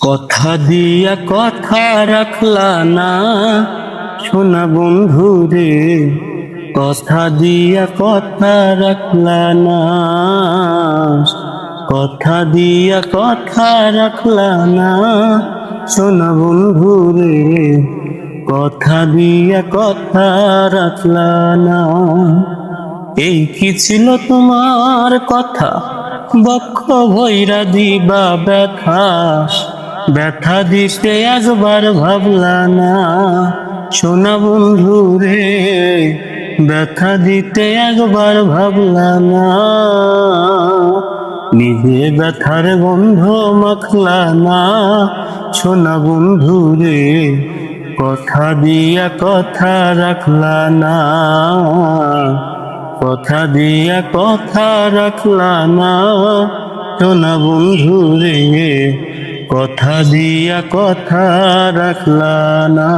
কথা দিয়া কথা রাখলা না সোনা বন্ধু রে, কথা দিয়া কথা রাখলা না, কথা দিয়া কথা রাখলা না সোনা বন্ধু রে, কথা দিয়া কথা রাখলা না। এই কি ছিল তোমার কথা, বক্ষ ভৈরা দিবা ব্যথা, ব্যথা দিতে একবার ভাবলা না সোনা বন্ধু রে, ব্যথা দিতে একবার ভাবলা না। নিজে ব্যথার গন্ধ মাখলা না সোনা বন্ধু রে, কথা দিয়া কথা রাখলা না, কথা দিয়া কথা রাখলা না সোনা বন্ধু রে, কথা দিয়া কথা রাখলা না।